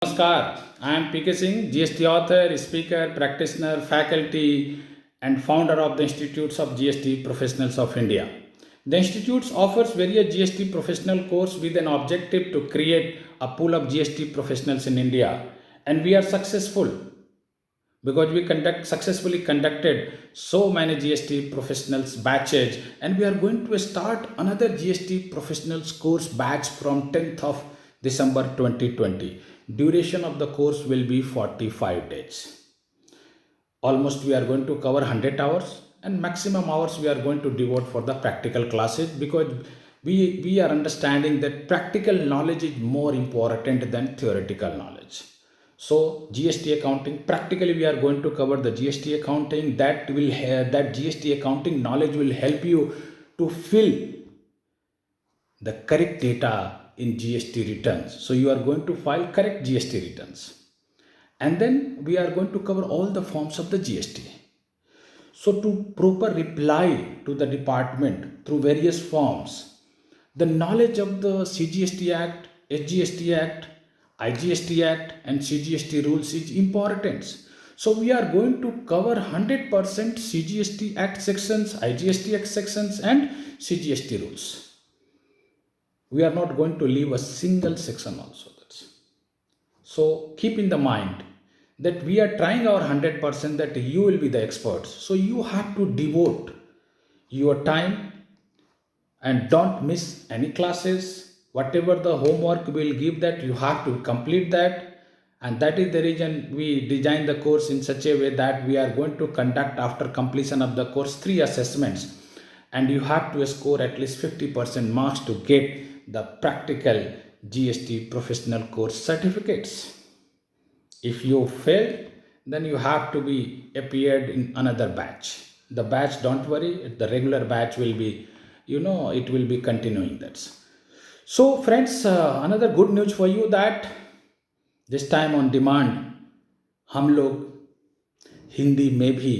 Namaskar, I am PK Singh, GST author, speaker, practitioner, faculty, and founder of the Institutes of GST Professionals of India. The Institutes offers various GST professional course with an objective to create a pool of GST professionals in India. And we are successful because we successfully conducted so many GST professionals batches, and we are going to start another GST professionals course batch from 10th of December 2020. Duration of the course will be 45 days. Almost we are going to cover 100 hours, and maximum hours we are going to devote for the practical classes, because we are understanding that practical knowledge is more important than theoretical knowledge. So GST accounting, practically we are going to cover the GST accounting. That GST accounting knowledge will help you to fill the correct data in GST returns. So you are going to file correct GST returns. And then we are going to cover all the forms of the GST. So to proper reply to the department through various forms, the knowledge of the CGST Act, SGST Act, IGST Act and CGST rules is important. So we are going to cover 100% CGST Act sections, IGST Act sections and CGST rules. We are not going to leave a single section also. So keep in the mind that we are trying our 100%, that you will be the experts. So you have to devote your time and don't miss any classes. Whatever the homework will give, that you have to complete that. And that is the reason we designed the course in such a way that we are going to conduct, after completion of the course, 3 assessments, and you have to score at least 50% marks to get the practical GST professional course certificates. If you fail, then you have to be appeared in another batch. The batch, don't worry, the regular batch will be, it will be continuing that. So friends, another good news for you, that this time on demand हम लोग हिंदी में भी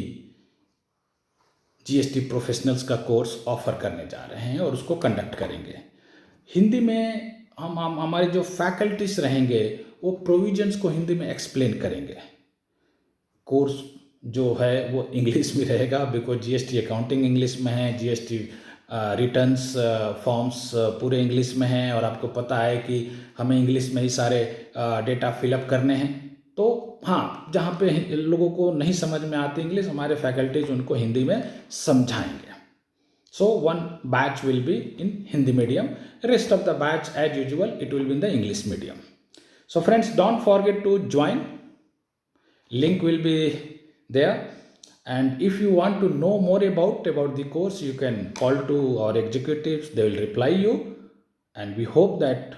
GST professionals का course offer करने जा रहे हैं और उसको कंडक्ट करेंगे हिंदी में। हम हमारे जो फैकल्टीज रहेंगे वो प्रोविजंस को हिंदी में एक्सप्लेन करेंगे। कोर्स जो है वो इंग्लिश में रहेगा, बिकॉज जीएसटी अकाउंटिंग इंग्लिश में है, जीएसटी रिटर्न्स फॉर्म्स पूरे इंग्लिश में हैं, और आपको पता है कि हमें इंग्लिश में ही सारे डेटा फिलअप करने हैं। तो हाँ, जहाँ पे लोगों को नहीं समझ में आती इंग्लिश, हमारे फैकल्टीज उनको हिंदी में समझाएंगे। So one batch will be in Hindi medium, rest of the batch as usual it will be in the English medium. So friends, don't forget to join, link will be there, and if you want to know more about the course, you can call to our executives, they will reply you, and we hope that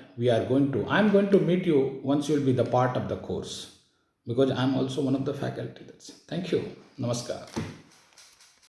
I'm going to meet you once you will be the part of the course, because I'm also one of the faculty. Thank you. Namaskar.